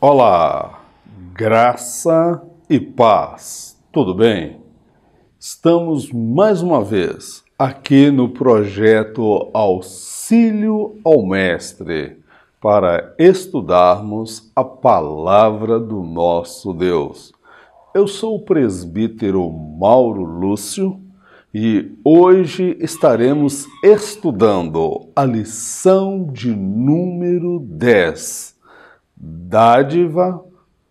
Olá, graça e paz, tudo bem? Estamos mais uma vez aqui no projeto Auxílio ao Mestre para estudarmos a palavra do nosso Deus. Eu sou o presbítero Mauro Lúcio e hoje estaremos estudando a lição de número 10. Dádiva,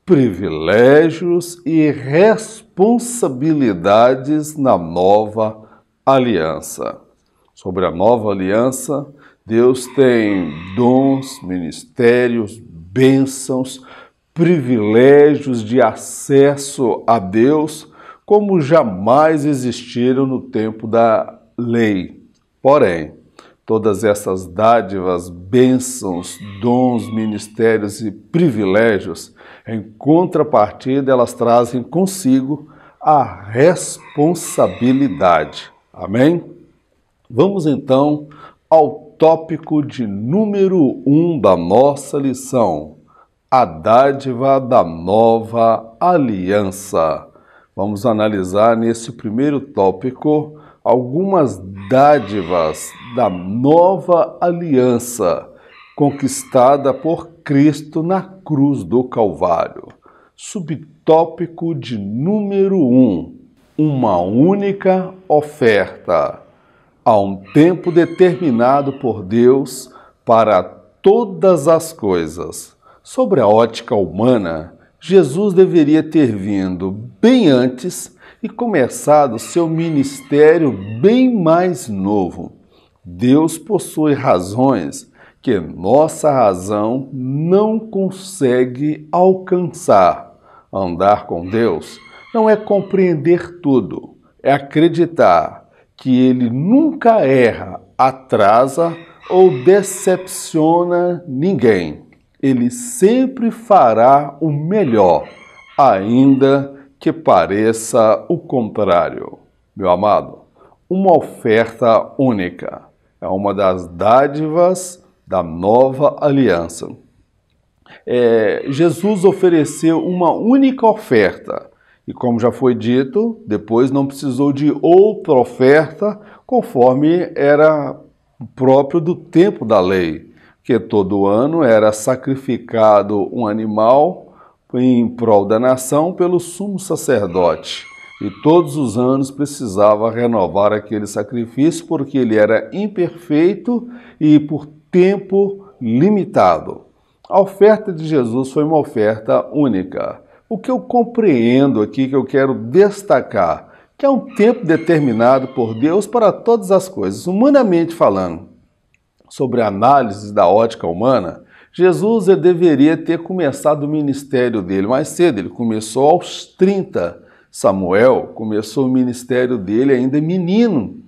privilégios e responsabilidades na nova aliança. Sobre a nova aliança, Deus tem dons, ministérios, bênçãos, privilégios de acesso a Deus, como jamais existiram no tempo da lei. Porém, todas essas dádivas, bênçãos, dons, ministérios e privilégios, em contrapartida, elas trazem consigo a responsabilidade. Amém? Vamos então ao tópico de número 1 da nossa lição, a dádiva da nova aliança. Vamos analisar nesse primeiro tópico algumas dádivas da nova aliança conquistada por Cristo na cruz do Calvário. Subtópico de número 1, uma única oferta. Há um tempo determinado por Deus para todas as coisas. Sobre a ótica humana, Jesus deveria ter vindo bem antes e começado seu ministério bem mais novo. Deus possui razões que nossa razão não consegue alcançar. Andar com Deus não é compreender tudo, é acreditar que Ele nunca erra, atrasa ou decepciona ninguém. Ele sempre fará o melhor, ainda que pareça o contrário. Meu amado, uma oferta única é uma das dádivas da nova aliança. Jesus ofereceu uma única oferta e, como já foi dito, depois não precisou de outra oferta conforme era próprio do tempo da lei, que todo ano era sacrificado um animal em prol da nação pelo sumo sacerdote. E todos os anos precisava renovar aquele sacrifício porque ele era imperfeito e por tempo limitado. A oferta de Jesus foi uma oferta única. O que eu compreendo aqui, que eu quero destacar, que é um tempo determinado por Deus para todas as coisas. Humanamente falando, sobre a análise da ótica humana, Jesus deveria ter começado o ministério dele mais cedo. Ele começou aos 30. Samuel começou o ministério dele ainda menino.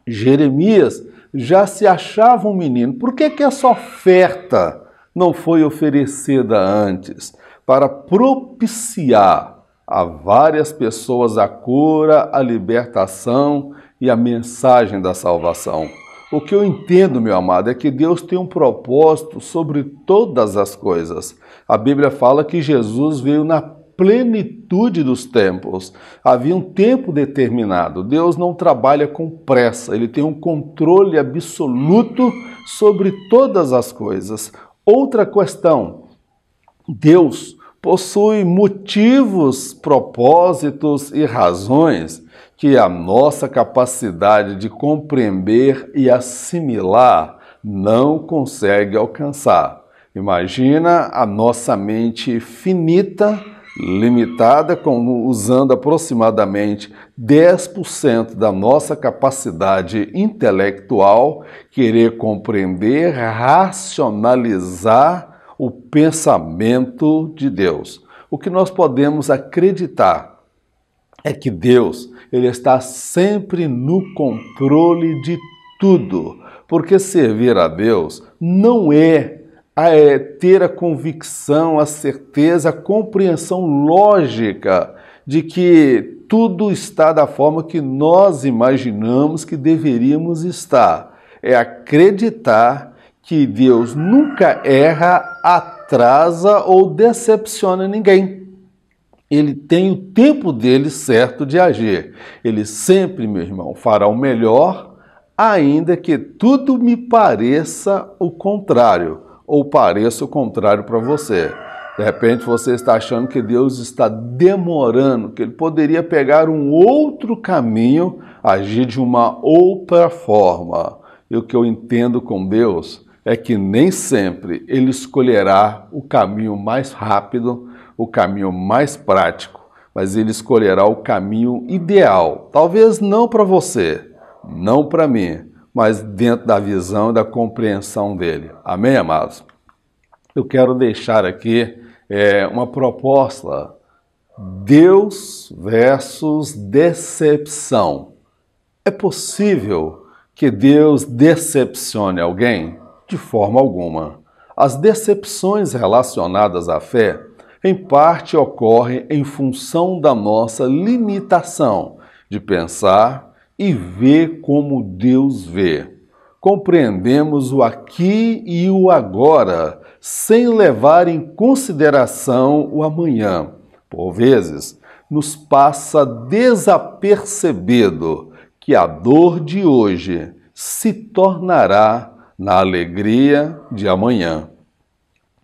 Jeremias já se achava um menino. Por que essa oferta não foi oferecida antes? Para propiciar a várias pessoas a cura, a libertação e a mensagem da salvação. O que eu entendo, meu amado, é que Deus tem um propósito sobre todas as coisas. A Bíblia fala que Jesus veio na plenitude dos tempos. Havia um tempo determinado. Deus não trabalha com pressa. Ele tem um controle absoluto sobre todas as coisas. Outra questão, Deus possui motivos, propósitos e razões que a nossa capacidade de compreender e assimilar não consegue alcançar. Imagina a nossa mente finita, limitada, usando aproximadamente 10% da nossa capacidade intelectual, querer compreender, racionalizar o pensamento de Deus. O que nós podemos acreditar é que Deus, Ele está sempre no controle de tudo, porque servir a Deus não é ter a convicção, a certeza, a compreensão lógica de que tudo está da forma que nós imaginamos que deveríamos estar. É acreditar que Deus nunca erra, atrasa ou decepciona ninguém. Ele tem o tempo dele certo de agir. Ele sempre, meu irmão, fará o melhor, ainda que tudo me pareça o contrário, ou pareça o contrário para você. De repente você está achando que Deus está demorando, que Ele poderia pegar um outro caminho, agir de uma outra forma. E o que eu entendo com Deus é que nem sempre Ele escolherá o caminho mais rápido, o caminho mais prático, mas Ele escolherá o caminho ideal. Talvez não para você, não para mim, mas dentro da visão e da compreensão dEle. Amém, amados? Eu quero deixar aqui uma proposta: Deus versus decepção. É possível que Deus decepcione alguém? De forma alguma. As decepções relacionadas à fé, em parte, ocorrem em função da nossa limitação de pensar e ver como Deus vê. Compreendemos o aqui e o agora, sem levar em consideração o amanhã. Por vezes, nos passa desapercebido que a dor de hoje se tornará na alegria de amanhã.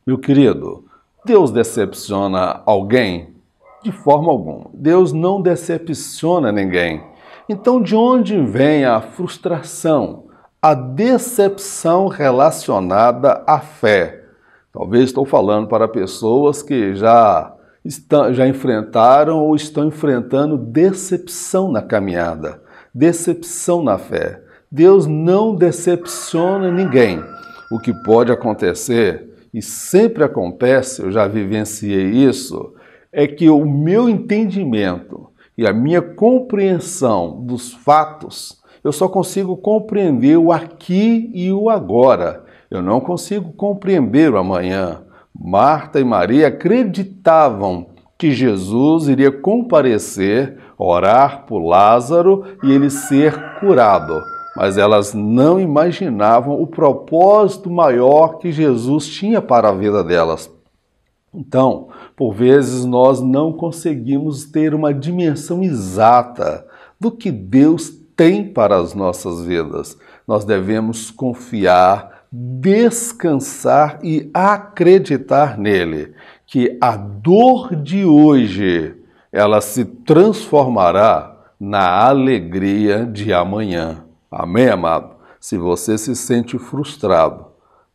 Meu querido, Deus decepciona alguém? De forma alguma. Deus não decepciona ninguém. Então, de onde vem a frustração, a decepção relacionada à fé? Talvez estou falando para pessoas que já enfrentaram ou estão enfrentando decepção na caminhada, decepção na fé. Deus não decepciona ninguém. O que pode acontecer, e sempre acontece, eu já vivenciei isso, é que o meu entendimento e a minha compreensão dos fatos, eu só consigo compreender o aqui e o agora. Eu não consigo compreender o amanhã. Marta e Maria acreditavam que Jesus iria comparecer, orar por Lázaro e ele ser curado. Mas elas não imaginavam o propósito maior que Jesus tinha para a vida delas. Então, por vezes, nós não conseguimos ter uma dimensão exata do que Deus tem para as nossas vidas. Nós devemos confiar, descansar e acreditar nele, que a dor de hoje, ela se transformará na alegria de amanhã. Amém, amado? Se você se sente frustrado,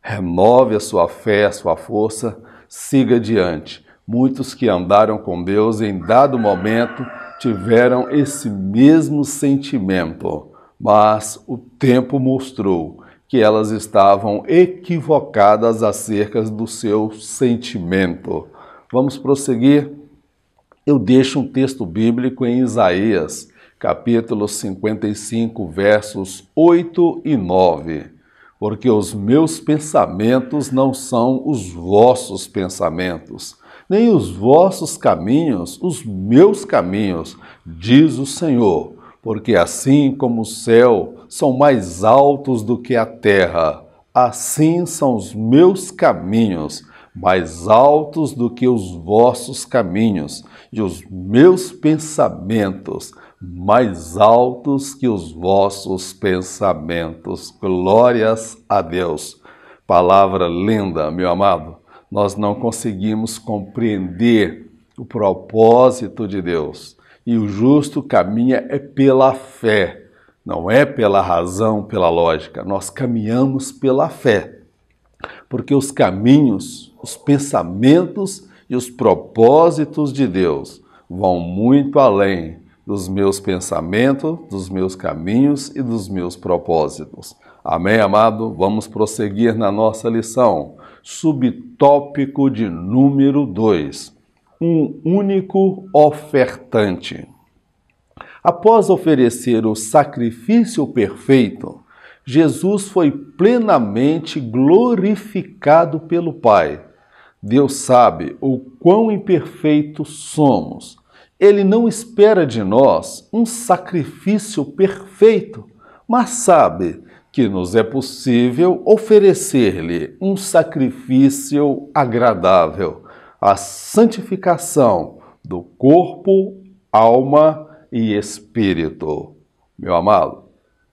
renove a sua fé, a sua força, siga adiante. Muitos que andaram com Deus em dado momento tiveram esse mesmo sentimento, mas o tempo mostrou que elas estavam equivocadas acerca do seu sentimento. Vamos prosseguir? Eu deixo um texto bíblico em Isaías, capítulo 55, versos 8 e 9. Porque os meus pensamentos não são os vossos pensamentos, nem os vossos caminhos, os meus caminhos, diz o Senhor. Porque assim como o céu são mais altos do que a terra, assim são os meus caminhos mais altos do que os vossos caminhos, e os meus pensamentos mais altos que os vossos pensamentos. Glórias a Deus. Palavra linda, meu amado. Nós não conseguimos compreender o propósito de Deus. E o justo caminha é pela fé, não é pela razão, pela lógica. Nós caminhamos pela fé, porque os caminhos, os pensamentos e os propósitos de Deus vão muito além dos meus pensamentos, dos meus caminhos e dos meus propósitos. Amém, amado? Vamos prosseguir na nossa lição. Subtópico de número 2. Um único ofertante. Após oferecer o sacrifício perfeito, Jesus foi plenamente glorificado pelo Pai. Deus sabe o quão imperfeitos somos Ele não espera de nós um sacrifício perfeito, mas sabe que nos é possível oferecer-lhe um sacrifício agradável, a santificação do corpo, alma e espírito. Meu amado,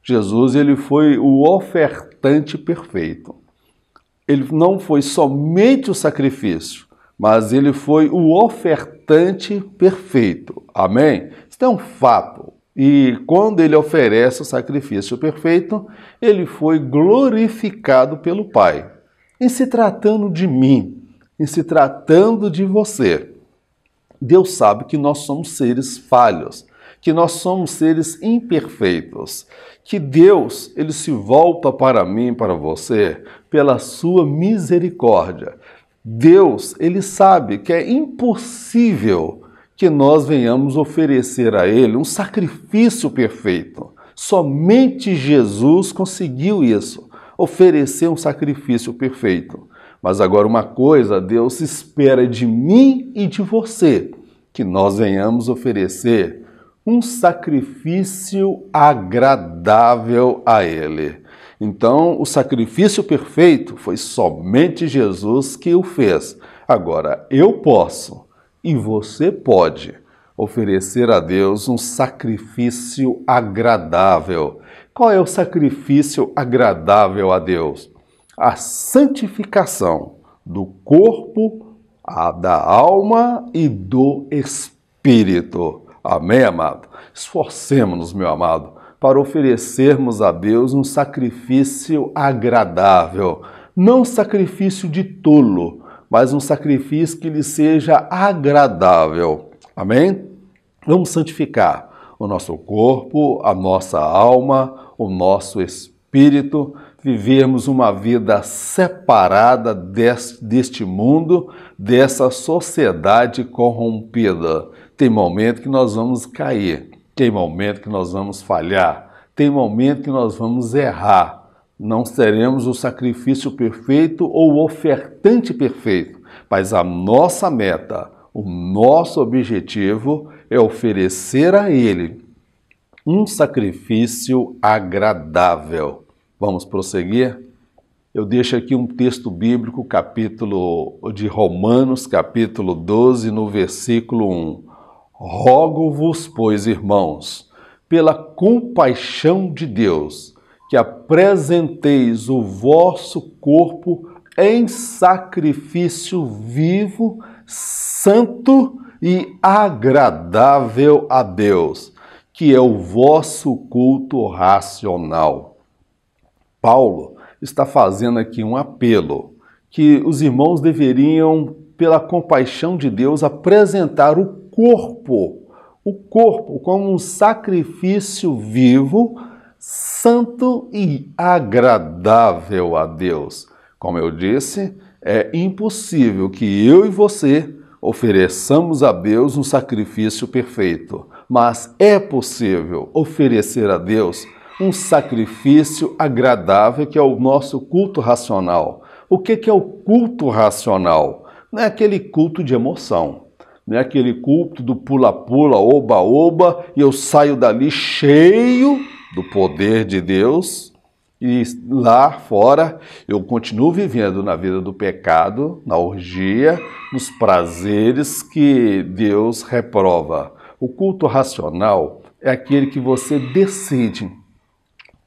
Jesus ele foi o ofertante perfeito. Ele não foi somente o sacrifício, mas ele foi o ofertante perfeito. Amém? Isso é um fato. E quando ele oferece o sacrifício perfeito, ele foi glorificado pelo Pai. Em se tratando de mim, em se tratando de você, Deus sabe que nós somos seres falhos, que nós somos seres imperfeitos, que Deus, ele se volta para mim, para você, pela sua misericórdia. Deus, ele sabe que é impossível que nós venhamos oferecer a ele um sacrifício perfeito. Somente Jesus conseguiu isso, oferecer um sacrifício perfeito. Mas agora uma coisa, Deus espera de mim e de você, que nós venhamos oferecer um sacrifício agradável a Ele. Então, o sacrifício perfeito foi somente Jesus que o fez. Agora, eu posso e você pode oferecer a Deus um sacrifício agradável. Qual é o sacrifício agradável a Deus? A santificação do corpo, da alma e do espírito. Amém, amado? Esforcemos-nos, meu amado, para oferecermos a Deus um sacrifício agradável. Não um sacrifício de tolo, mas um sacrifício que lhe seja agradável. Amém? Vamos santificar o nosso corpo, a nossa alma, o nosso espírito, vivermos uma vida separada deste mundo, dessa sociedade corrompida. Tem momento que nós vamos cair, tem momento que nós vamos falhar, tem momento que nós vamos errar. Não seremos o sacrifício perfeito ou o ofertante perfeito, mas a nossa meta, o nosso objetivo é oferecer a Ele um sacrifício agradável. Vamos prosseguir? Eu deixo aqui um texto bíblico, capítulo de Romanos, capítulo 12, no versículo 1. Rogo-vos, pois, irmãos, pela compaixão de Deus, que apresenteis o vosso corpo em sacrifício vivo, santo e agradável a Deus, que é o vosso culto racional. Paulo está fazendo aqui um apelo que os irmãos deveriam, pela compaixão de Deus, apresentar o corpo como um sacrifício vivo, santo e agradável a Deus. Como eu disse, é impossível que eu e você ofereçamos a Deus um sacrifício perfeito, mas é possível oferecer a Deus um sacrifício agradável, que é o nosso culto racional. O que é o culto racional? Não é aquele culto de emoção, não é aquele culto do pula-pula, oba-oba, e eu saio dali cheio do poder de Deus, e lá fora eu continuo vivendo na vida do pecado, na orgia, nos prazeres que Deus reprova. O culto racional é aquele que você decide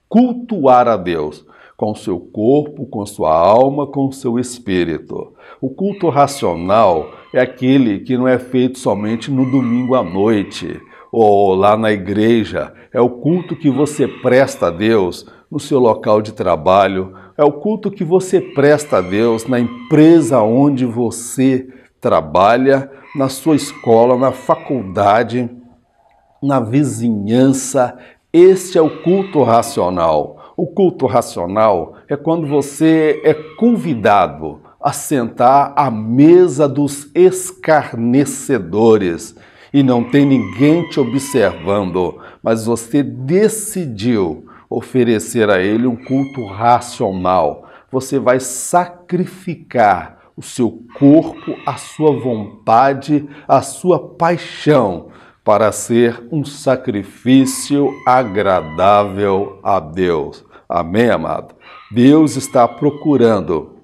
cultuar a Deus com o seu corpo, com sua alma, com o seu espírito. O culto racional é aquele que não é feito somente no domingo à noite ou lá na igreja. É o culto que você presta a Deus no seu local de trabalho. É o culto que você presta a Deus na empresa onde você trabalha, na sua escola, na faculdade, na vizinhança. Este é o culto racional. O culto racional é quando você é convidado a sentar à mesa dos escarnecedores e não tem ninguém te observando, mas você decidiu oferecer a ele um culto racional. Você vai sacrificar o seu corpo, a sua vontade, a sua paixão, para ser um sacrifício agradável a Deus. Amém, amado? Deus está procurando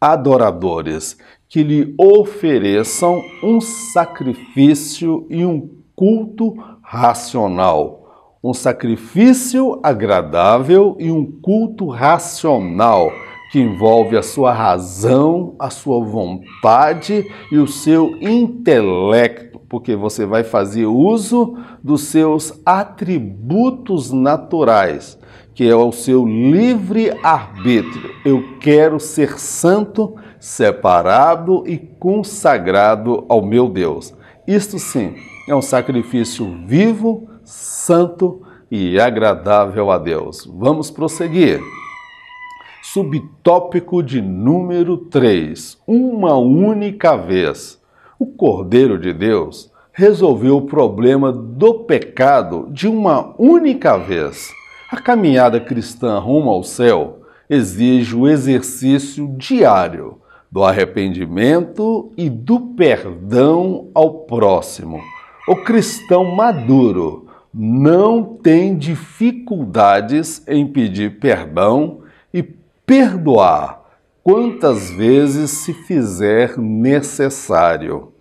adoradores que lhe ofereçam um sacrifício e um culto racional. Um sacrifício agradável e um culto racional, que envolve a sua razão, a sua vontade e o seu intelecto, porque você vai fazer uso dos seus atributos naturais, que é o seu livre-arbítrio. Eu quero ser santo, separado e consagrado ao meu Deus. Isto sim é um sacrifício vivo, santo e agradável a Deus. Vamos prosseguir. Subtópico de número 3. Uma única vez. O Cordeiro de Deus resolveu o problema do pecado de uma única vez. A caminhada cristã rumo ao céu exige o exercício diário do arrependimento e do perdão ao próximo. O cristão maduro não tem dificuldades em pedir perdão e perdoar quantas vezes se fizer necessário.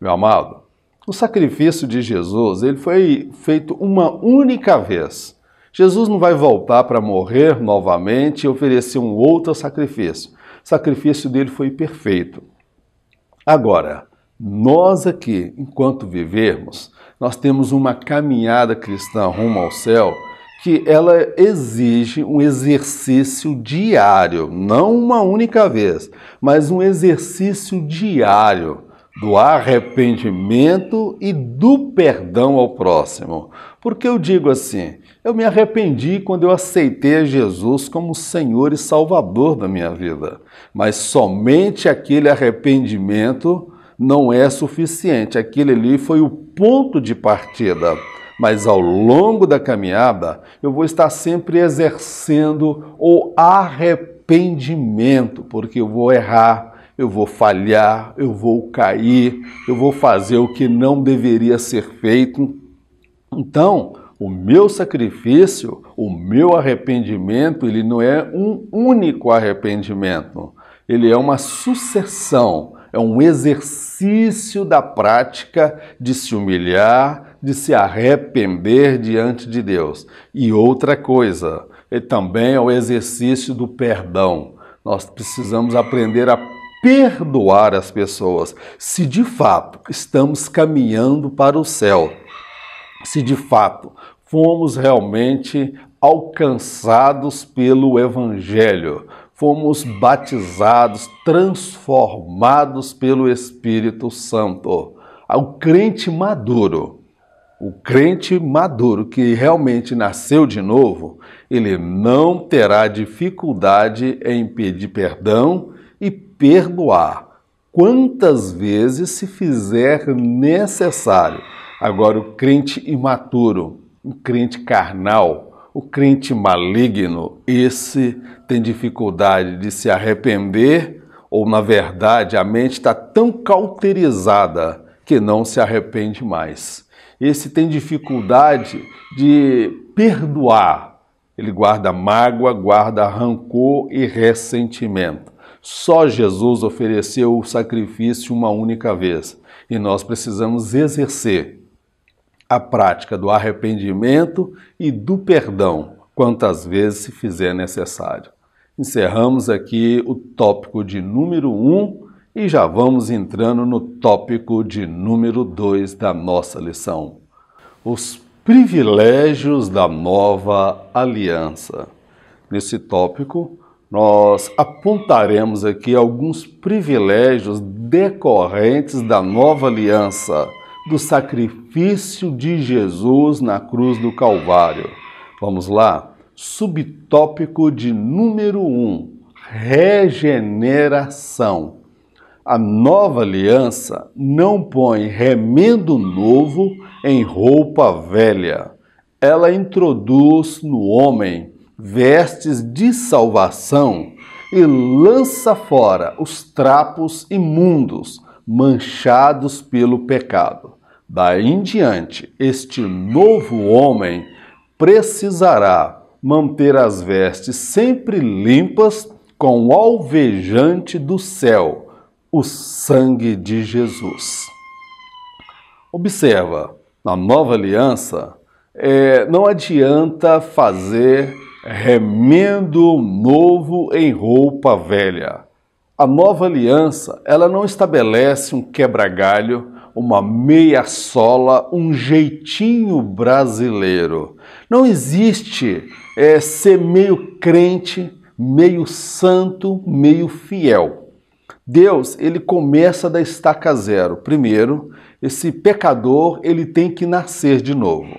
Meu amado, o sacrifício de Jesus ele foi feito uma única vez. Jesus não vai voltar para morrer novamente e oferecer um outro sacrifício. O sacrifício dele foi perfeito. Agora, nós aqui, enquanto vivermos, nós temos uma caminhada cristã rumo ao céu que ela exige um exercício diário, não uma única vez, mas um exercício diário do arrependimento e do perdão ao próximo. Porque eu digo assim, eu me arrependi quando eu aceitei a Jesus como Senhor e Salvador da minha vida, mas somente aquele arrependimento não é suficiente, aquele ali foi o ponto de partida. Mas ao longo da caminhada, eu vou estar sempre exercendo o arrependimento, porque eu vou errar, eu vou falhar, eu vou cair, eu vou fazer o que não deveria ser feito. Então, o meu sacrifício, o meu arrependimento, ele não é um único arrependimento, ele é uma sucessão, é um exercício da prática de se humilhar, de se arrepender diante de Deus. E outra coisa, também é o exercício do perdão. Nós precisamos aprender a perdoar as pessoas, se de fato estamos caminhando para o céu, se de fato fomos realmente alcançados pelo Evangelho, fomos batizados, transformados pelo Espírito Santo. O crente maduro que realmente nasceu de novo, ele não terá dificuldade em pedir perdão e perdoar quantas vezes se fizer necessário. Agora, o crente imaturo, o crente carnal, o crente maligno, esse tem dificuldade de se arrepender ou, na verdade, a mente está tão cauterizada que não se arrepende mais. Esse tem dificuldade de perdoar. Ele guarda mágoa, guarda rancor e ressentimento. Só Jesus ofereceu o sacrifício uma única vez e nós precisamos exercer a prática do arrependimento e do perdão quantas vezes se fizer necessário. Encerramos aqui o tópico de número 1 e já vamos entrando no tópico de número 2 da nossa lição. Os privilégios da nova aliança. Nesse tópico, nós apontaremos aqui alguns privilégios decorrentes da nova aliança, do sacrifício de Jesus na cruz do Calvário. Vamos lá? Subtópico de número 1, regeneração. A nova aliança não põe remendo novo em roupa velha. Ela introduz no homem vestes de salvação e lança fora os trapos imundos, manchados pelo pecado. Daí em diante, este novo homem precisará manter as vestes sempre limpas com o alvejante do céu, o sangue de Jesus. Observa, na nova aliança, não adianta fazer remendo novo em roupa velha. A nova aliança, ela não estabelece um quebra-galho, uma meia sola, um jeitinho brasileiro. Não existe ser meio crente, meio santo, meio fiel. Deus, ele começa da estaca zero. Primeiro, esse pecador, ele tem que nascer de novo.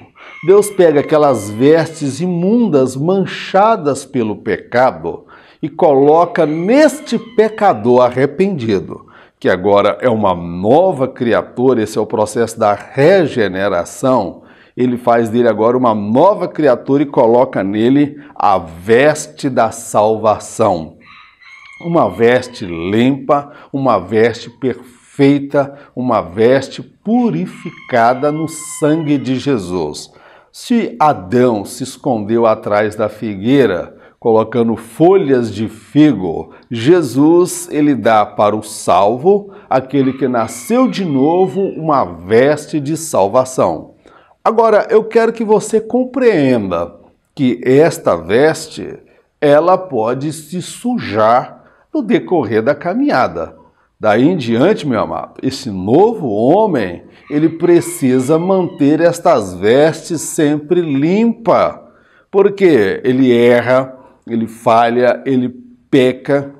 Deus pega aquelas vestes imundas, manchadas pelo pecado, e coloca neste pecador arrependido, que agora é uma nova criatura. Esse é o processo da regeneração. Ele faz dele agora uma nova criatura e coloca nele a veste da salvação. Uma veste limpa, uma veste perfeita, uma veste purificada no sangue de Jesus. Se Adão se escondeu atrás da figueira, colocando folhas de figo, Jesus, ele dá para o salvo, aquele que nasceu de novo, uma veste de salvação. Agora, eu quero que você compreenda que esta veste, ela pode se sujar no decorrer da caminhada. Daí em diante, meu amado, esse novo homem, ele precisa manter estas vestes sempre limpas, porque ele erra, ele falha, ele peca.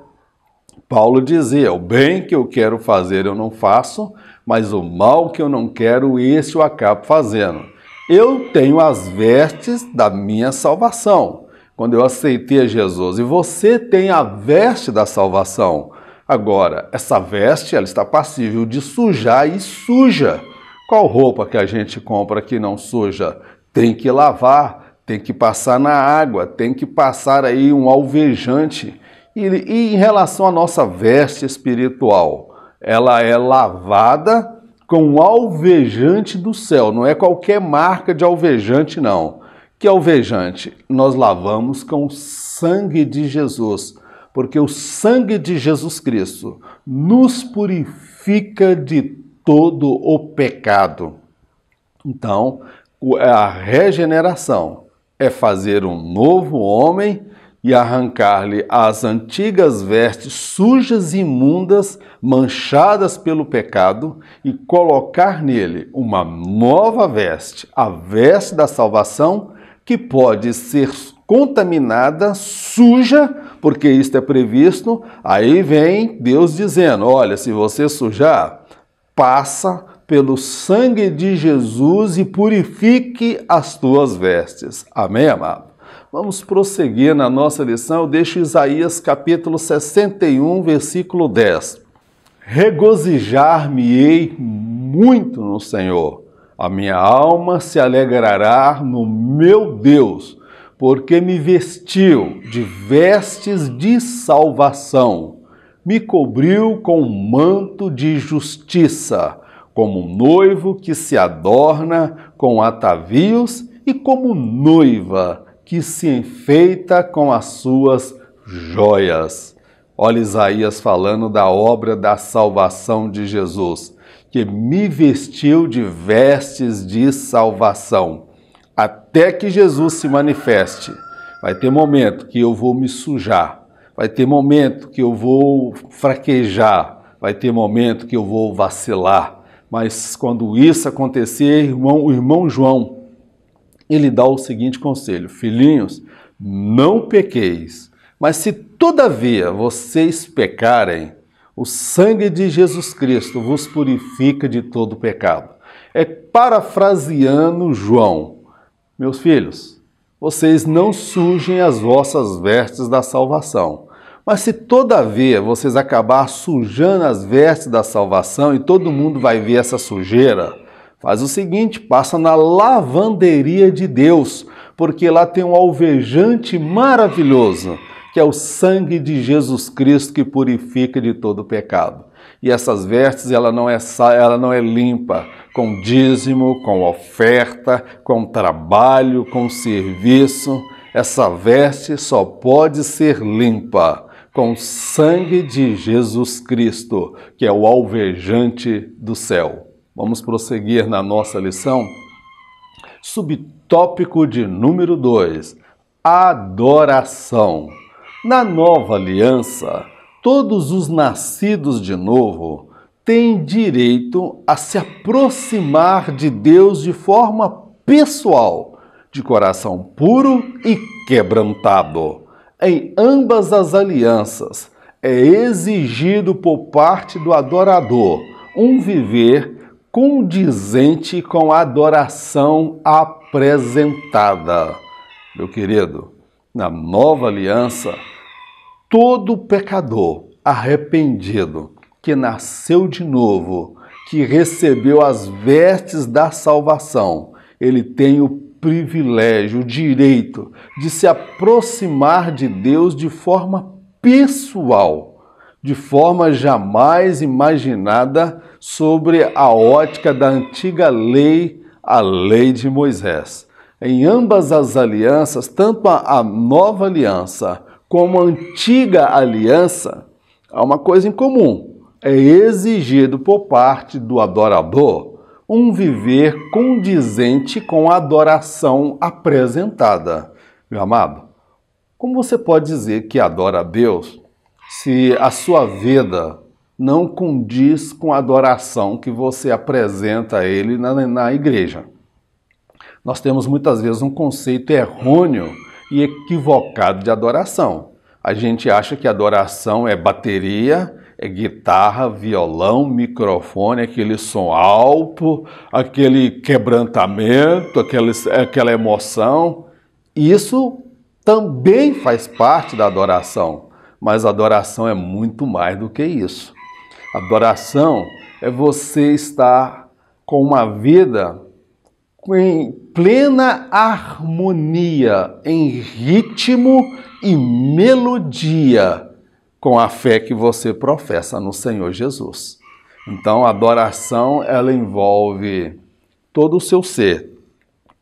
Paulo dizia, o bem que eu quero fazer eu não faço, mas o mal que eu não quero, esse eu acabo fazendo. Eu tenho as vestes da minha salvação, quando eu aceitei a Jesus, e você tem a veste da salvação. Agora, essa veste, ela está passível de sujar e suja. Qual roupa que a gente compra que não suja? Tem que lavar, tem que passar na água, tem que passar aí um alvejante. E em relação à nossa veste espiritual, ela é lavada com o alvejante do céu. Não é qualquer marca de alvejante, não. Que alvejante? Nós lavamos com o sangue de Jesus, porque o sangue de Jesus Cristo nos purifica de todo o pecado. Então, a regeneração é fazer um novo homem e arrancar-lhe as antigas vestes sujas e imundas, manchadas pelo pecado, e colocar nele uma nova veste, a veste da salvação, que pode ser contaminada, suja, porque isto é previsto. Aí vem Deus dizendo, olha, se você sujar, passa pelo sangue de Jesus e purifique as tuas vestes. Amém, amado? Vamos prosseguir na nossa lição. Eu deixo Isaías capítulo 61, versículo 10. Regozijar-me-ei muito no Senhor. A minha alma se alegrará no meu Deus, porque me vestiu de vestes de salvação, me cobriu com um manto de justiça, como um noivo que se adorna com atavios e como noiva que se enfeita com as suas joias. Olha Isaías falando da obra da salvação de Jesus, que me vestiu de vestes de salvação. Até que Jesus se manifeste, vai ter momento que eu vou me sujar, vai ter momento que eu vou fraquejar, vai ter momento que eu vou vacilar. Mas quando isso acontecer, o irmão João, ele dá o seguinte conselho: filhinhos, não pequeis, mas se todavia vocês pecarem, o sangue de Jesus Cristo vos purifica de todo pecado. É parafraseando João. Meus filhos, vocês não sujem as vossas vestes da salvação. Mas se todavia vocês acabar sujando as vestes da salvação e todo mundo vai ver essa sujeira, faz o seguinte, passa na lavanderia de Deus, porque lá tem um alvejante maravilhoso, que é o sangue de Jesus Cristo que purifica de todo pecado. E essas vestes, ela não é limpa com dízimo, com oferta, com trabalho, com serviço. Essa veste só pode ser limpa com o sangue de Jesus Cristo, que é o alvejante do céu. Vamos prosseguir na nossa lição? Subtópico de número 2, adoração. Na nova aliança, todos os nascidos de novo têm direito a se aproximar de Deus de forma pessoal, de coração puro e quebrantado. Em ambas as alianças, é exigido por parte do adorador um viver condizente com a adoração apresentada. Meu querido, na nova aliança, todo pecador arrependido que nasceu de novo, que recebeu as vestes da salvação, ele tem o privilégio, o direito de se aproximar de Deus de forma pessoal, de forma jamais imaginada sobre a ótica da antiga lei, a lei de Moisés. Em ambas as alianças, tanto a nova aliança como a antiga aliança, há uma coisa em comum: é exigido por parte do adorador um viver condizente com a adoração apresentada. Meu amado, como você pode dizer que adora a Deus se a sua vida não condiz com a adoração que você apresenta a Ele na igreja? Nós temos muitas vezes um conceito errôneo e equivocado de adoração. A gente acha que adoração é bateria, é guitarra, violão, microfone, aquele som alto, aquele quebrantamento, aquela emoção. Isso também faz parte da adoração, mas a adoração é muito mais do que isso. Adoração é você estar com uma vida em plena harmonia, em ritmo e melodia com a fé que você professa no Senhor Jesus. Então, a adoração, ela envolve todo o seu ser,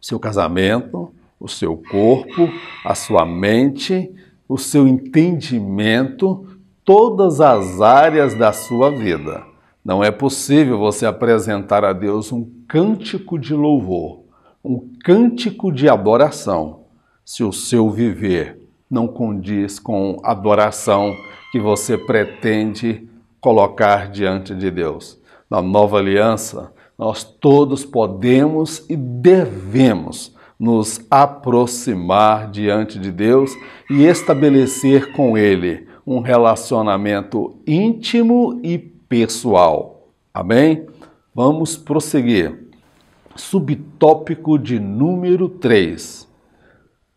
seu casamento, o seu corpo, a sua mente, o seu entendimento, todas as áreas da sua vida. Não é possível você apresentar a Deus um cântico de louvor, um cântico de adoração, se o seu viver não condiz com a adoração que você pretende colocar diante de Deus. Na nova aliança, nós todos podemos e devemos nos aproximar diante de Deus e estabelecer com Ele um relacionamento íntimo e pessoal. Amém? Vamos prosseguir. Subtópico de número 3.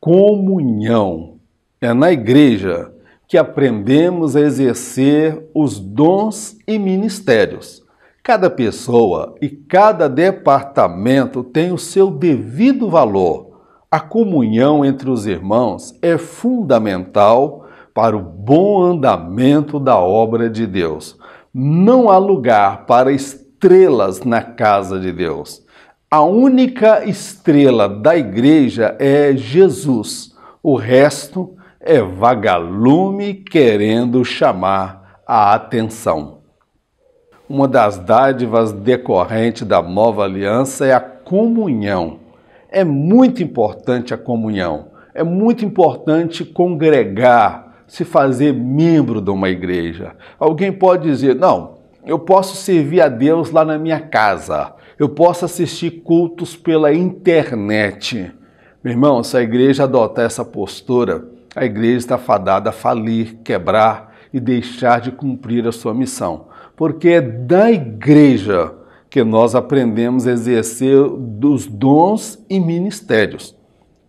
Comunhão. É na igreja que aprendemos a exercer os dons e ministérios. Cada pessoa e cada departamento tem o seu devido valor. A comunhão entre os irmãos é fundamental para o bom andamento da obra de Deus. Não há lugar para estrelas na casa de Deus. A única estrela da igreja é Jesus. O resto é vagalume querendo chamar a atenção. Uma das dádivas decorrentes da nova aliança é a comunhão. É muito importante a comunhão. É muito importante congregar, se fazer membro de uma igreja. Alguém pode dizer, não, eu posso servir a Deus lá na minha casa. Eu posso assistir cultos pela internet. Meu irmão, se a igreja adotar essa postura, a igreja está fadada a falir, quebrar e deixar de cumprir a sua missão. Porque é da igreja que nós aprendemos a exercer os dons e ministérios.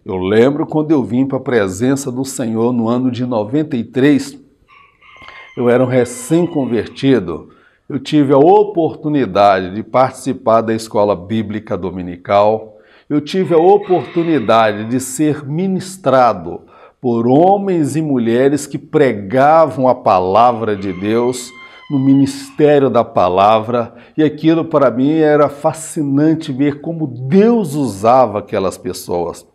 Eu lembro quando eu vim para a presença do Senhor no ano de 93, eu era um recém-convertido, eu tive a oportunidade de participar da escola bíblica dominical, eu tive a oportunidade de ser ministrado por homens e mulheres que pregavam a palavra de Deus no ministério da palavra, e aquilo para mim era fascinante ver como Deus usava aquelas pessoas.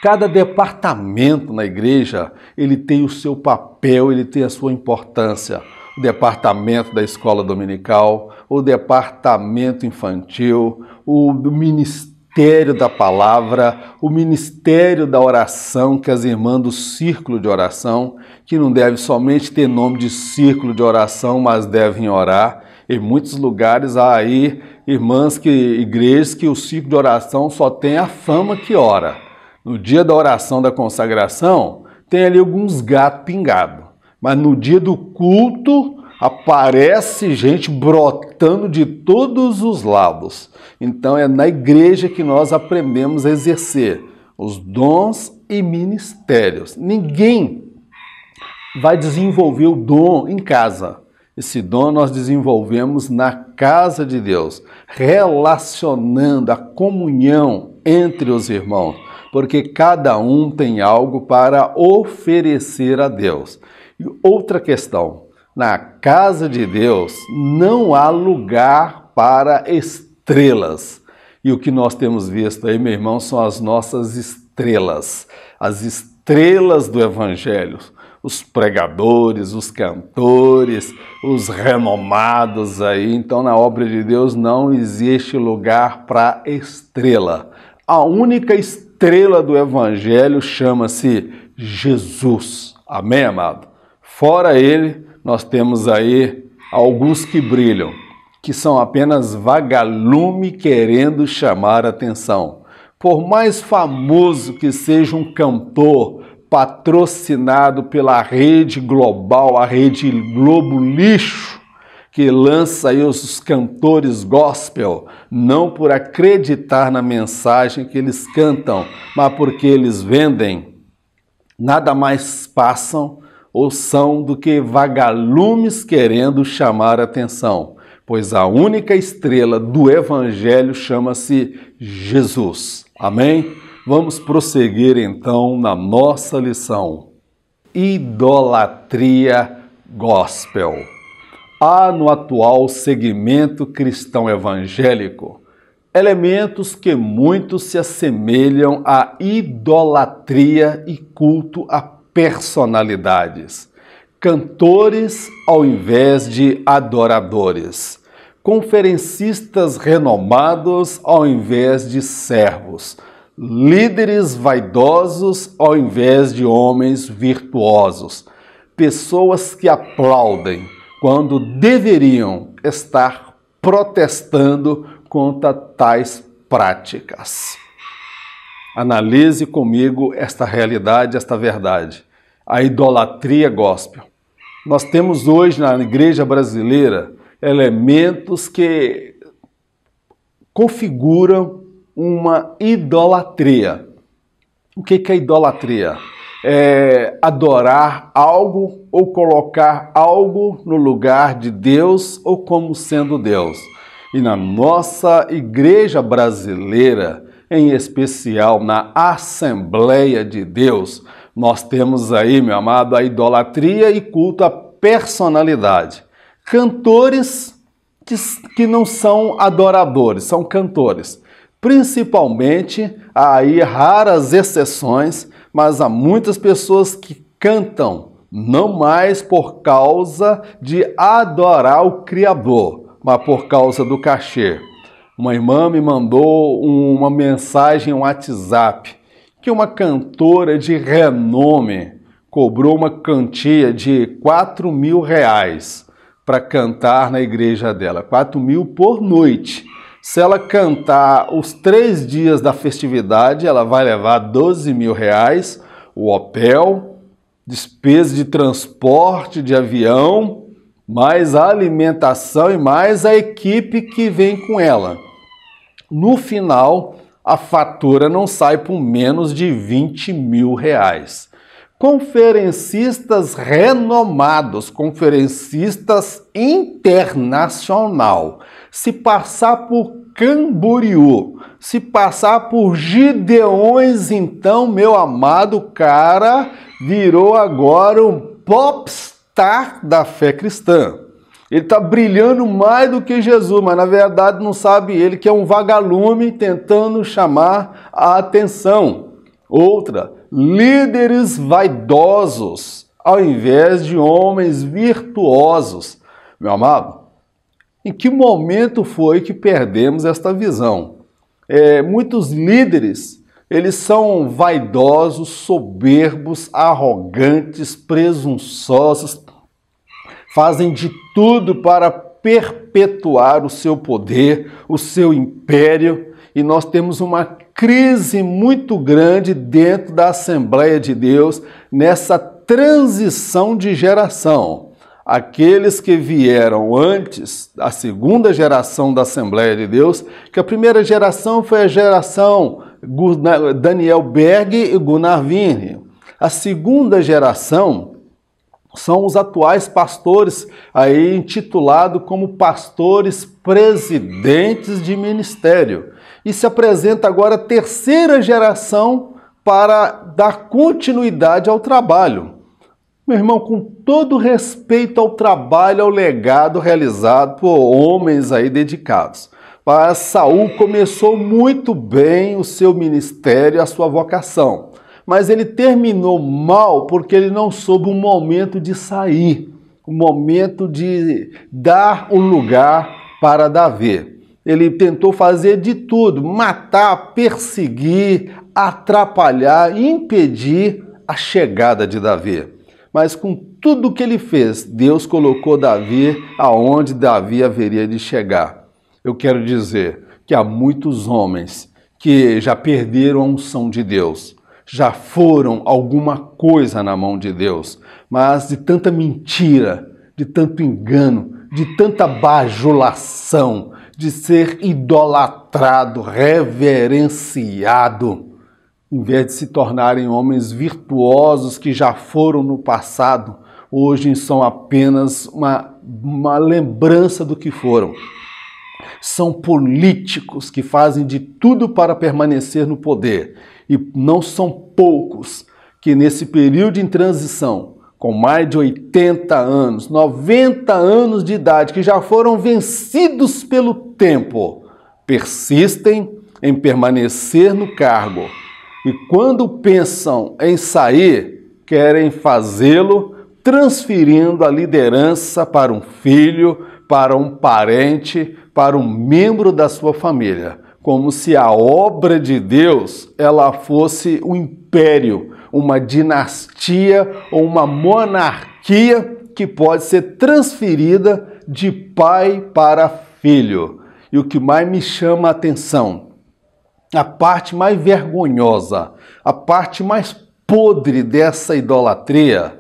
Cada departamento na igreja, ele tem o seu papel, ele tem a sua importância. O departamento da escola dominical, o departamento infantil, o ministério da palavra, o ministério da oração, que as irmãs do círculo de oração, que não deve somente ter nome de círculo de oração, mas devem orar. Em muitos lugares há aí igrejas que o círculo de oração só tem a fama que ora. No dia da oração da consagração, tem ali alguns gatos pingados. Mas no dia do culto, aparece gente brotando de todos os lados. Então é na igreja que nós aprendemos a exercer os dons e ministérios. Ninguém vai desenvolver o dom em casa. Esse dom nós desenvolvemos na casa de Deus, relacionando a comunhão entre os irmãos, porque cada um tem algo para oferecer a Deus. E outra questão, na casa de Deus não há lugar para estrelas. E o que nós temos visto aí, meu irmão, são as nossas estrelas, as estrelas do Evangelho. Os pregadores, os cantores, os renomados aí. Então, na obra de Deus não existe lugar para estrela. A única estrela do Evangelho chama-se Jesus. Amém, amado? Fora ele, nós temos aí alguns que brilham, que são apenas vagalume querendo chamar a atenção. Por mais famoso que seja um cantor, patrocinado pela rede global, a rede Globo Lixo, que lança aí os cantores gospel, não por acreditar na mensagem que eles cantam, mas porque eles vendem, nada mais passam ou são do que vagalumes querendo chamar a atenção, pois a única estrela do Evangelho chama-se Jesus. Amém? Vamos prosseguir então na nossa lição. Idolatria gospel. Há no atual segmento cristão evangélico elementos que muito se assemelham à idolatria e culto a personalidades. Cantores ao invés de adoradores. Conferencistas renomados ao invés de servos. Líderes vaidosos ao invés de homens virtuosos, pessoas que aplaudem quando deveriam estar protestando contra tais práticas. Analise comigo esta realidade, esta verdade. A idolatria gospel. Nós temos hoje na igreja brasileira elementos que configuram uma idolatria. O que é idolatria? É adorar algo ou colocar algo no lugar de Deus ou como sendo Deus. E na nossa igreja brasileira, em especial na Assembleia de Deus, nós temos aí, meu amado, a idolatria e culto à personalidade. Cantores que não são adoradores, são cantores. Principalmente, há aí raras exceções, mas há muitas pessoas que cantam, não mais por causa de adorar o Criador, mas por causa do cachê. Uma irmã me mandou uma mensagem no WhatsApp que uma cantora de renome cobrou uma quantia de R$4.000 para cantar na igreja dela, 4.000 por noite. Se ela cantar os 3 dias da festividade, ela vai levar R$12.000, o hotel, despesa de transporte de avião, mais a alimentação e mais a equipe que vem com ela. No final, a fatura não sai por menos de R$20.000. Conferencistas renomados, conferencistas internacional, se passar por Camboriú, se passar por Gideões, então, meu amado, cara virou agora um popstar da fé cristã. Ele está brilhando mais do que Jesus, mas na verdade não sabe ele que é um vagalume tentando chamar a atenção. Outra, líderes vaidosos, ao invés de homens virtuosos. Meu amado, em que momento foi que perdemos esta visão? Muitos líderes, eles são vaidosos, soberbos, arrogantes, presunçosos, fazem de tudo para perpetuar o seu poder, o seu império, e nós temos uma crise muito grande dentro da Assembleia de Deus nessa transição de geração. Aqueles que vieram antes, a segunda geração da Assembleia de Deus, que a primeira geração foi a geração Daniel Berg e Gunnar Wiener. A segunda geração são os atuais pastores, aí intitulado como pastores presidentes de ministério. E se apresenta agora a terceira geração para dar continuidade ao trabalho. Meu irmão, com todo respeito ao trabalho, ao legado realizado por homens aí dedicados. Mas Saul começou muito bem o seu ministério, a sua vocação. Mas ele terminou mal porque ele não soube o momento de sair, o momento de dar o lugar para Davi. Ele tentou fazer de tudo, matar, perseguir, atrapalhar, impedir a chegada de Davi. Mas com tudo que ele fez, Deus colocou Davi aonde Davi haveria de chegar. Eu quero dizer que há muitos homens que já perderam a unção de Deus, já foram alguma coisa na mão de Deus, mas de tanta mentira, de tanto engano, de tanta bajulação, de ser idolatrado, reverenciado, em vez de se tornarem homens virtuosos que já foram no passado, hoje são apenas uma lembrança do que foram. São políticos que fazem de tudo para permanecer no poder. E não são poucos que nesse período de transição, com mais de 80 anos, 90 anos de idade, que já foram vencidos pelo tempo, persistem em permanecer no cargo. E quando pensam em sair, querem fazê-lo transferindo a liderança para um filho, para um parente, para um membro da sua família, como se a obra de Deus ela fosse um império, uma dinastia ou uma monarquia que pode ser transferida de pai para filho. E o que mais me chama a atenção, a parte mais vergonhosa, a parte mais podre dessa idolatria,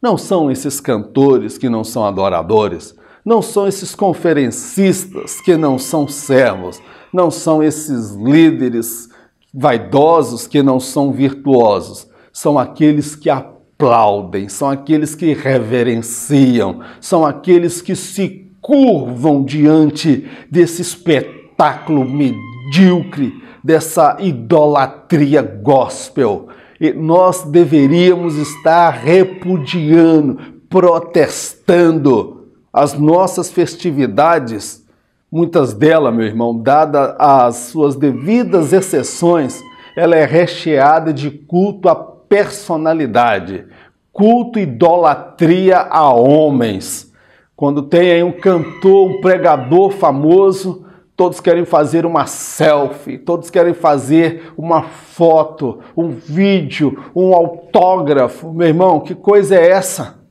não são esses cantores que não são adoradores, não são esses conferencistas que não são servos, não são esses líderes vaidosos que não são virtuosos, são aqueles que aplaudem, são aqueles que reverenciam, são aqueles que se curvam diante desse espetáculo medíocre, dessa idolatria gospel. E nós deveríamos estar repudiando, protestando as nossas festividades, muitas delas, meu irmão, dadas as suas devidas exceções, ela é recheada de culto à personalidade, culto e idolatria a homens. Quando tem aí um cantor, um pregador famoso, todos querem fazer uma selfie, todos querem fazer uma foto, um vídeo, um autógrafo. Meu irmão, que coisa é essa?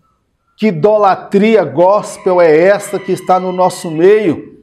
Que idolatria gospel é essa que está no nosso meio?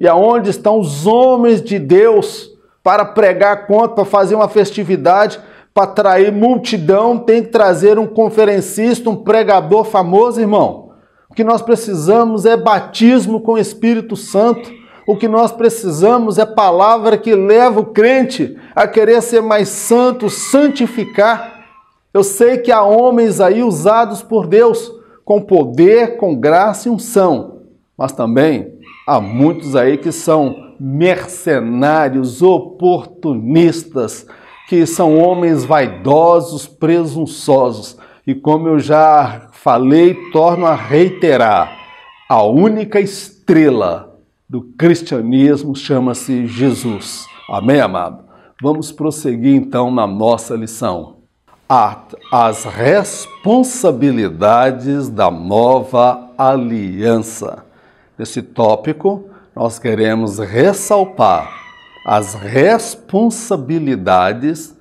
E aonde estão os homens de Deus para pregar contra, para fazer uma festividade, para atrair multidão? Tem que trazer um conferencista, um pregador famoso, irmão. O que nós precisamos é batismo com o Espírito Santo. O que nós precisamos é palavra que leva o crente a querer ser mais santo, santificar. Eu sei que há homens aí usados por Deus com poder, com graça e unção, mas também há muitos aí que são mercenários, oportunistas, que são homens vaidosos, presunçosos. E como eu já falei, torno a reiterar, A única estrela do cristianismo chama-se Jesus. Amém, amado? Vamos prosseguir então na nossa lição. As responsabilidades da nova aliança. Nesse tópico, nós queremos ressaltar as responsabilidades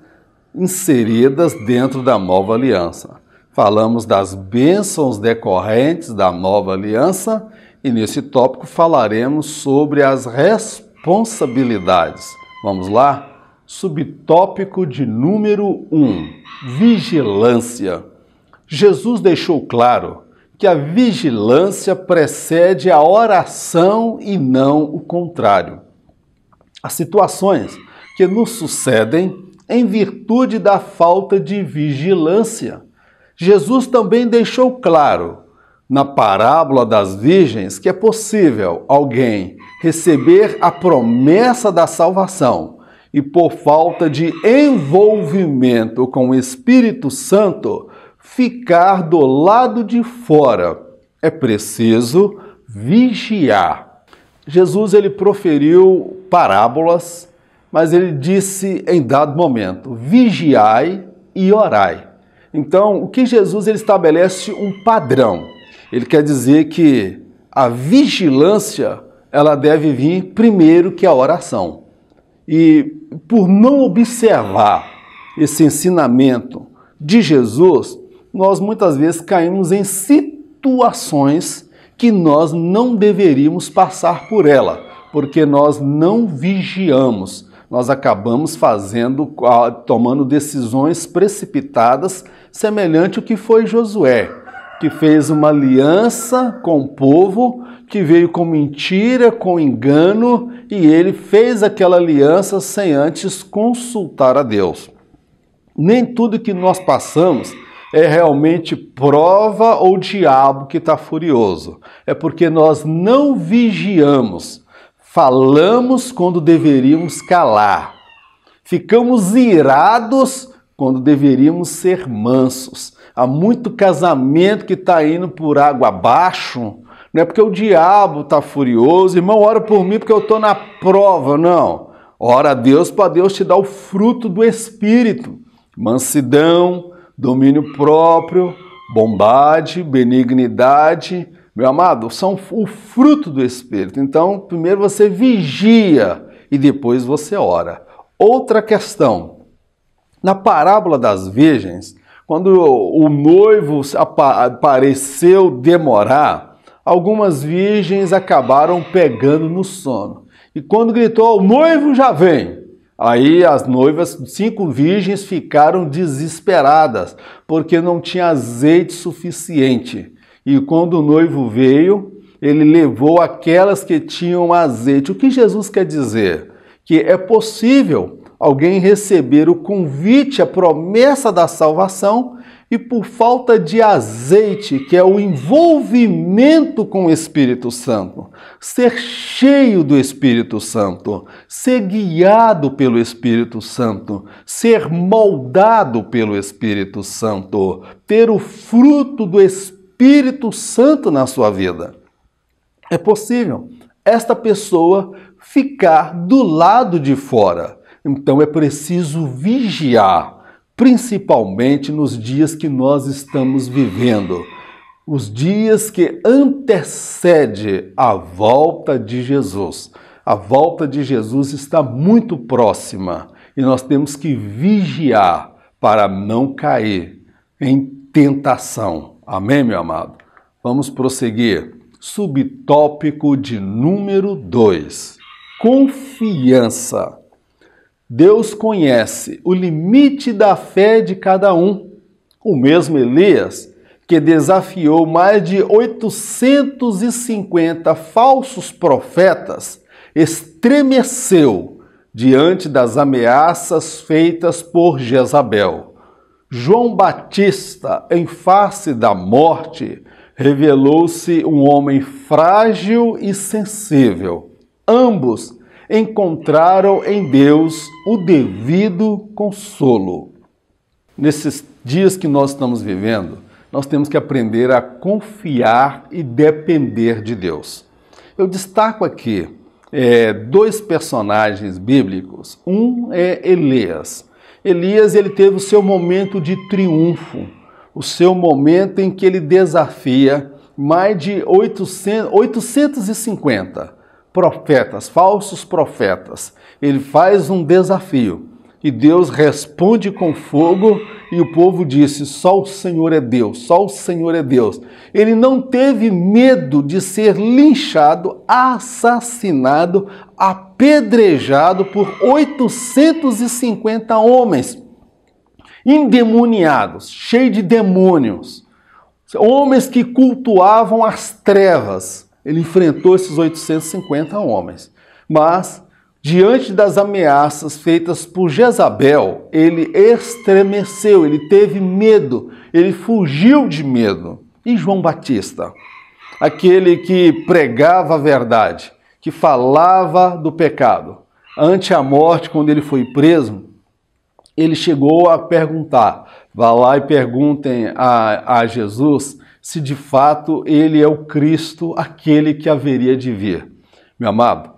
inseridas dentro da nova aliança. Falamos das bênçãos decorrentes da nova aliança e nesse tópico falaremos sobre as responsabilidades. Vamos lá? Subtópico de número 1, vigilância. Jesus deixou claro que a vigilância precede a oração e não o contrário. As situações que nos sucedem em virtude da falta de vigilância. Jesus também deixou claro, na parábola das virgens, que é possível alguém receber a promessa da salvação e, por falta de envolvimento com o Espírito Santo, ficar do lado de fora. É preciso vigiar. Jesus ele proferiu parábolas, mas ele disse em dado momento: vigiai e orai. Então, o que Jesus ele estabelece um padrão. Ele quer dizer que a vigilância ela deve vir primeiro que a oração. E por não observar esse ensinamento de Jesus, nós muitas vezes caímos em situações que nós não deveríamos passar por ela, porque nós não vigiamos. Nós acabamos tomando decisões precipitadas, semelhante ao que foi Josué, que fez uma aliança com o povo, que veio com mentira, com engano, e ele fez aquela aliança sem antes consultar a Deus. Nem tudo que nós passamos é realmente prova ou diabo que está furioso. É porque nós não vigiamos. Falamos quando deveríamos calar. Ficamos irados quando deveríamos ser mansos. Há muito casamento que está indo por água abaixo. Não é porque o diabo está furioso. Irmão, ora por mim porque eu estou na prova. Não. Ora a Deus para Deus te dar o fruto do Espírito. Mansidão, domínio próprio, bondade, benignidade. Meu amado, são o fruto do Espírito. Então, primeiro você vigia e depois você ora. Outra questão. Na parábola das virgens, quando o noivo pareceu demorar, algumas virgens acabaram pegando no sono. E quando gritou, o noivo já vem. Aí as noivas, 5 virgens, ficaram desesperadas, porque não tinha azeite suficiente. E quando o noivo veio, ele levou aquelas que tinham azeite. O que Jesus quer dizer? Que é possível alguém receber o convite, a promessa da salvação, e por falta de azeite, que é o envolvimento com o Espírito Santo, ser cheio do Espírito Santo, ser guiado pelo Espírito Santo, ser moldado pelo Espírito Santo, ter o fruto do Espírito Santo na sua vida. É possível esta pessoa ficar do lado de fora. Então é preciso vigiar, principalmente nos dias que nós estamos vivendo, os dias que antecedem a volta de Jesus. A volta de Jesus está muito próxima e nós temos que vigiar para não cair em tentação. Amém, meu amado? Vamos prosseguir. Subtópico de número 2. Confiança. Deus conhece o limite da fé de cada um. O mesmo Elias, que desafiou mais de 850 falsos profetas, estremeceu diante das ameaças feitas por Jezabel. João Batista, em face da morte, revelou-se um homem frágil e sensível. Ambos encontraram em Deus o devido consolo. Nesses dias que nós estamos vivendo, Nós temos que aprender a confiar e depender de Deus. Eu destaco aqui dois personagens bíblicos. Um é Elias. Elias, ele teve o seu momento de triunfo, o seu momento em que ele desafia mais de 850 profetas, falsos profetas. Ele faz um desafio e Deus responde com fogo e o povo disse: só o Senhor é Deus, só o Senhor é Deus. Ele não teve medo de ser linchado, assassinado, apedrejado por 850 homens endemoniados, cheios de demônios, homens que cultuavam as trevas. Ele enfrentou esses 850 homens, mas diante das ameaças feitas por Jezabel, ele estremeceu, ele teve medo, ele fugiu de medo. E João Batista, aquele que pregava a verdade, que falava do pecado, ante a morte, quando ele foi preso, ele chegou a perguntar, vá lá e perguntem a Jesus se de fato ele é o Cristo, aquele que haveria de vir. Meu amado,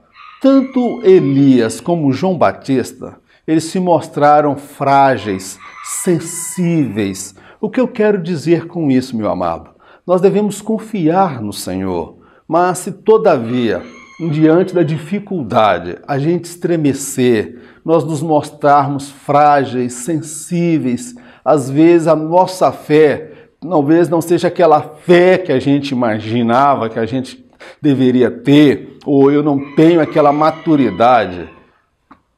tanto Elias como João Batista, eles se mostraram frágeis, sensíveis. O que eu quero dizer com isso, meu amado? Nós devemos confiar no Senhor, mas se todavia, diante da dificuldade, a gente estremecer, nós nos mostrarmos frágeis, sensíveis, às vezes a nossa fé, talvez não seja aquela fé que a gente imaginava, que a gente deveria ter, ou eu não tenho aquela maturidade,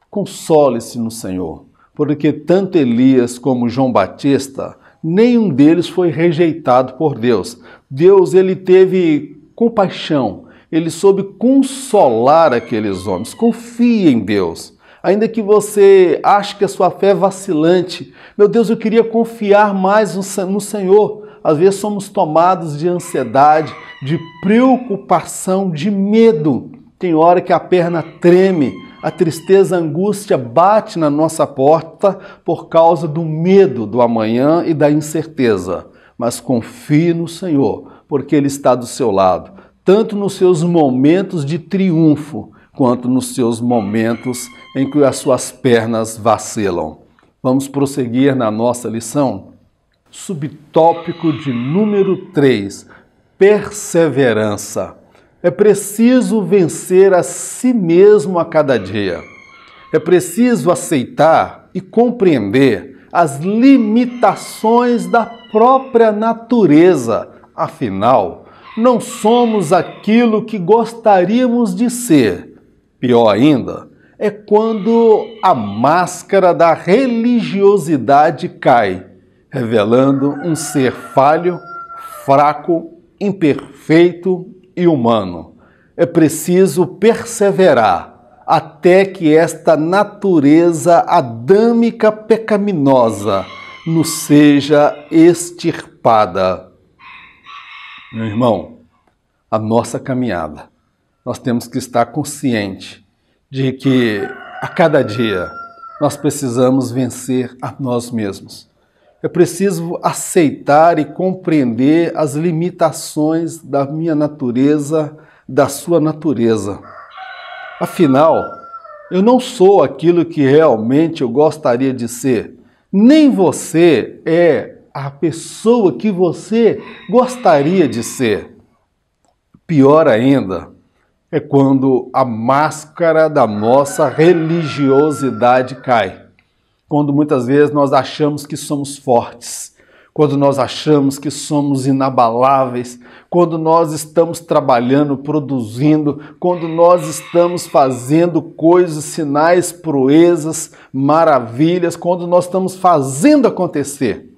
console-se no Senhor, porque tanto Elias como João Batista, nenhum deles foi rejeitado por Deus. Deus, ele teve compaixão, ele soube consolar aqueles homens. Confie em Deus. Ainda que você ache que a sua fé é vacilante, meu Deus, eu queria confiar mais no Senhor. Às vezes somos tomados de ansiedade, de preocupação, de medo. Tem hora que a perna treme, a tristeza, a angústia bate na nossa porta por causa do medo do amanhã e da incerteza. Mas confie no Senhor, porque Ele está do seu lado, tanto nos seus momentos de triunfo, quanto nos seus momentos em que as suas pernas vacilam. Vamos prosseguir na nossa lição? Subtópico de número 3, perseverança. É preciso vencer a si mesmo a cada dia. É preciso aceitar e compreender as limitações da própria natureza. Afinal, não somos aquilo que gostaríamos de ser. Pior ainda, é quando a máscara da religiosidade cai, revelando um ser falho, fraco, imperfeito e humano. É preciso perseverar até que esta natureza adâmica pecaminosa nos seja extirpada. Meu irmão, a nossa caminhada, nós temos que estar consciente de que a cada dia nós precisamos vencer a nós mesmos. É preciso aceitar e compreender as limitações da minha natureza, da sua natureza. Afinal, eu não sou aquilo que realmente eu gostaria de ser. Nem você é a pessoa que você gostaria de ser. Pior ainda, é quando a máscara da nossa religiosidade cai. Quando muitas vezes nós achamos que somos fortes, quando nós achamos que somos inabaláveis, quando nós estamos trabalhando, produzindo, quando nós estamos fazendo coisas, sinais, proezas, maravilhas, quando nós estamos fazendo acontecer.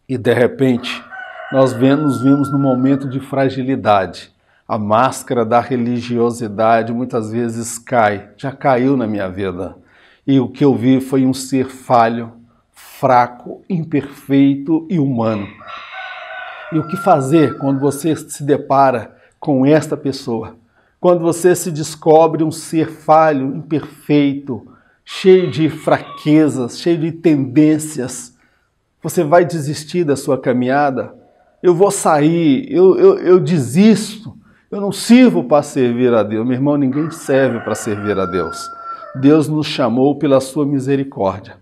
E de repente, nós nos vimos num momento de fragilidade. A máscara da religiosidade muitas vezes cai, já caiu na minha vida. E o que eu vi foi um ser falho, fraco, imperfeito e humano. E o que fazer quando você se depara com esta pessoa? Quando você se descobre um ser falho, imperfeito, cheio de fraquezas, cheio de tendências, você vai desistir da sua caminhada? eu vou sair, eu desisto, eu não sirvo para servir a Deus. Meu irmão, ninguém serve para servir a Deus. Deus nos chamou pela sua misericórdia.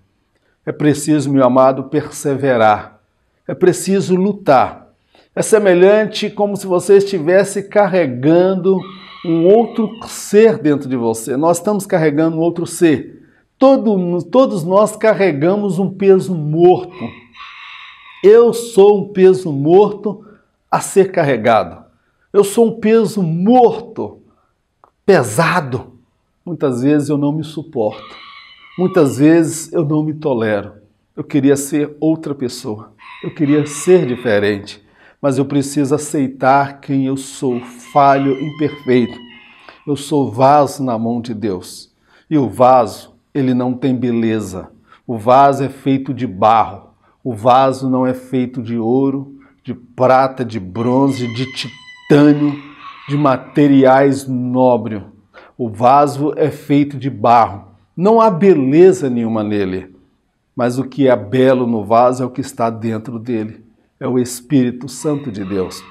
É preciso, meu amado, perseverar. É preciso lutar. É semelhante como se você estivesse carregando um outro ser dentro de você. Nós estamos carregando um outro ser. Todos nós carregamos um peso morto. Eu sou um peso morto a ser carregado. Eu sou um peso morto, pesado. Muitas vezes eu não me suporto. Muitas vezes eu não me tolero. Eu queria ser outra pessoa. Eu queria ser diferente. Mas eu preciso aceitar quem eu sou, falho, imperfeito. Eu sou vaso na mão de Deus. E o vaso, ele não tem beleza. O vaso é feito de barro. O vaso não é feito de ouro, de prata, de bronze, de titânio, de materiais nobres. O vaso é feito de barro. Não há beleza nenhuma nele. Mas o que é belo no vaso é o que está dentro dele. É o Espírito Santo de Deus.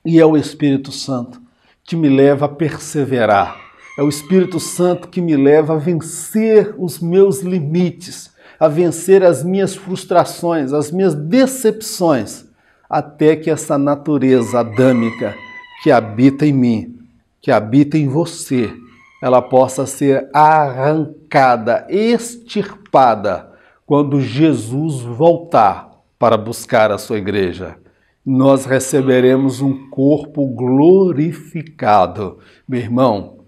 E é o Espírito Santo que me leva a perseverar. É o Espírito Santo que me leva a vencer os meus limites, a vencer as minhas frustrações, as minhas decepções, até que essa natureza adâmica que habita em mim, que habita em você, ela possa ser arrancada, extirpada, quando Jesus voltar para buscar a sua igreja. Nós receberemos um corpo glorificado. Meu irmão,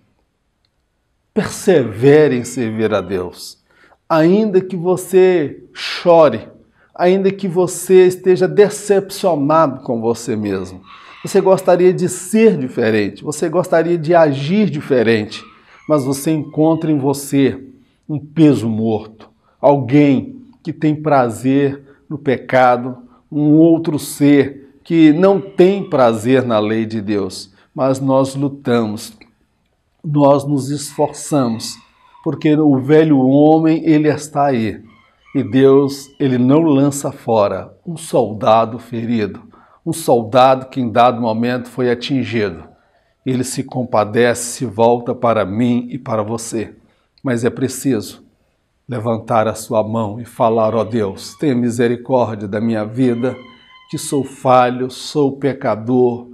persevere em servir a Deus. Ainda que você chore, ainda que você esteja decepcionado com você mesmo, você gostaria de ser diferente, você gostaria de agir diferente, mas você encontra em você um peso morto, alguém que tem prazer no pecado, um outro ser que não tem prazer na lei de Deus, mas nós lutamos, nós nos esforçamos, porque o velho homem, ele está aí, e Deus, ele não lança fora um soldado ferido, um soldado que em dado momento foi atingido. Ele se compadece, se volta para mim e para você, mas é preciso levantar a sua mão e falar: ó Deus, tenha misericórdia da minha vida, que sou falho, sou pecador.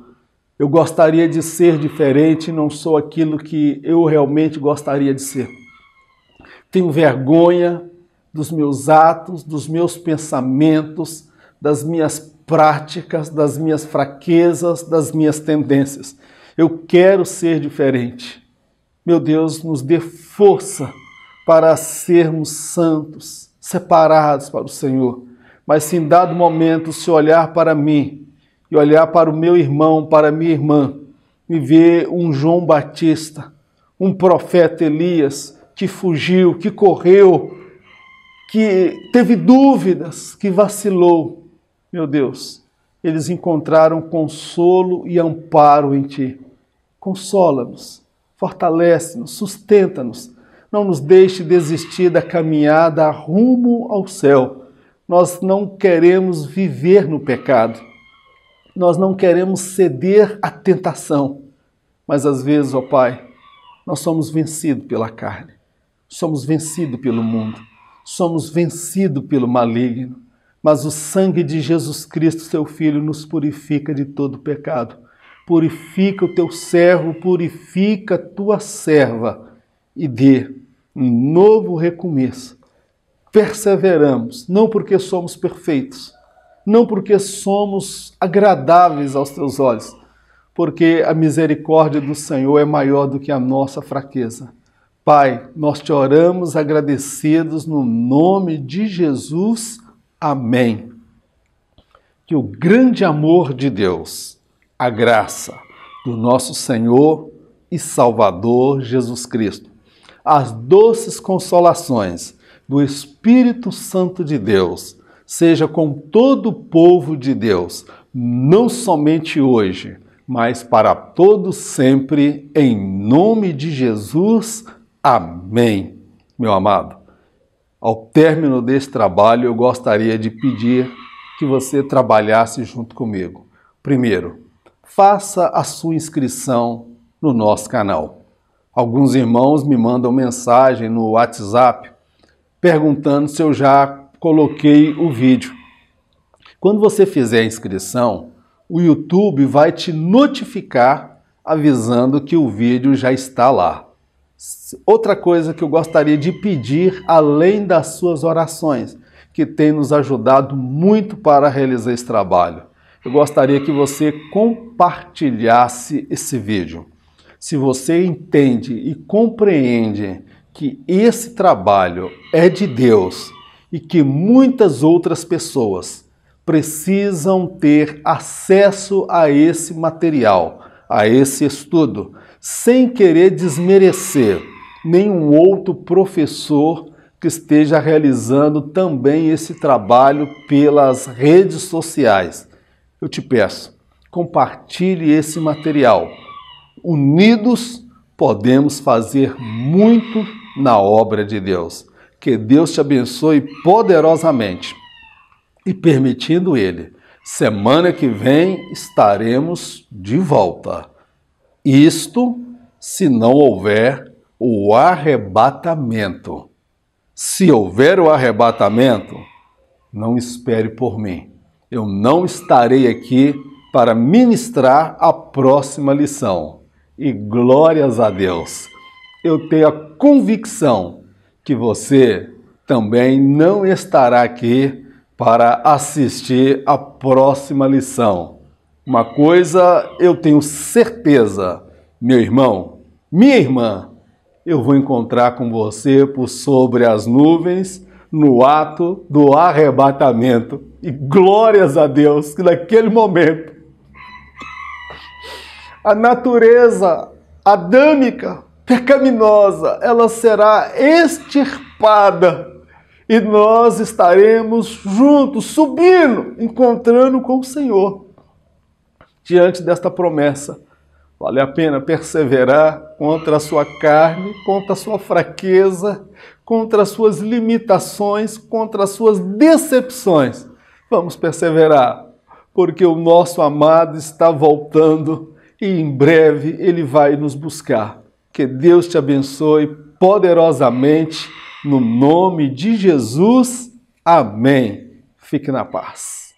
Eu gostaria de ser diferente, não sou aquilo que eu realmente gostaria de ser. Tenho vergonha dos meus atos, dos meus pensamentos, das minhas práticas, das minhas fraquezas, das minhas tendências. Eu quero ser diferente. Meu Deus, nos dê força para sermos santos, separados para o Senhor. Mas se em dado momento se olhar para mim e olhar para o meu irmão, para a minha irmã, e ver um João Batista, um profeta Elias, que fugiu, que correu, que teve dúvidas, que vacilou, meu Deus, eles encontraram consolo e amparo em Ti. Consola-nos, fortalece-nos, sustenta-nos, não nos deixe desistir da caminhada rumo ao céu. Nós não queremos viver no pecado, nós não queremos ceder à tentação, mas às vezes, ó Pai, nós somos vencidos pela carne, somos vencidos pelo mundo, somos vencidos pelo maligno, mas o sangue de Jesus Cristo, seu Filho, nos purifica de todo pecado. Purifica o teu servo, purifica a tua serva e dê um novo recomeço. Perseveramos, não porque somos perfeitos, não porque somos agradáveis aos teus olhos, porque a misericórdia do Senhor é maior do que a nossa fraqueza. Pai, nós te oramos agradecidos no nome de Jesus. Amém. Que o grande amor de Deus, a graça do nosso Senhor e Salvador Jesus Cristo, as doces consolações do Espírito Santo de Deus, seja com todo o povo de Deus, não somente hoje, mas para todos sempre, em nome de Jesus. Amém. Meu amado, ao término desse trabalho, eu gostaria de pedir que você trabalhasse junto comigo. Primeiro, faça a sua inscrição no nosso canal. Alguns irmãos me mandam mensagem no WhatsApp perguntando se eu já coloquei o vídeo. Quando você fizer a inscrição, o YouTube vai te notificar avisando que o vídeo já está lá. Outra coisa que eu gostaria de pedir, além das suas orações, que tem nos ajudado muito para realizar esse trabalho, eu gostaria que você compartilhasse esse vídeo. Se você entende e compreende que esse trabalho é de Deus e que muitas outras pessoas precisam ter acesso a esse material, a esse estudo, sem querer desmerecer nenhum outro professor que esteja realizando também esse trabalho pelas redes sociais. Eu te peço, compartilhe esse material. Unidos podemos fazer muito na obra de Deus. Que Deus te abençoe poderosamente. E permitindo Ele, semana que vem estaremos de volta. Isto se não houver o arrebatamento. Se houver o arrebatamento, não espere por mim. Eu não estarei aqui para ministrar a próxima lição. E glórias a Deus. Eu tenho a convicção que você também não estará aqui para assistir a próxima lição. Uma coisa eu tenho certeza, meu irmão, minha irmã, eu vou encontrar com você por sobre as nuvens no ato do arrebatamento. E glórias a Deus que naquele momento a natureza adâmica, pecaminosa, ela será extirpada. E nós estaremos juntos, subindo, encontrando com o Senhor. Diante desta promessa, vale a pena perseverar contra a sua carne, contra a sua fraqueza, contra as suas limitações, contra as suas decepções. Vamos perseverar, porque o nosso amado está voltando e em breve Ele vai nos buscar. Que Deus te abençoe poderosamente. No nome de Jesus, amém. Fique na paz.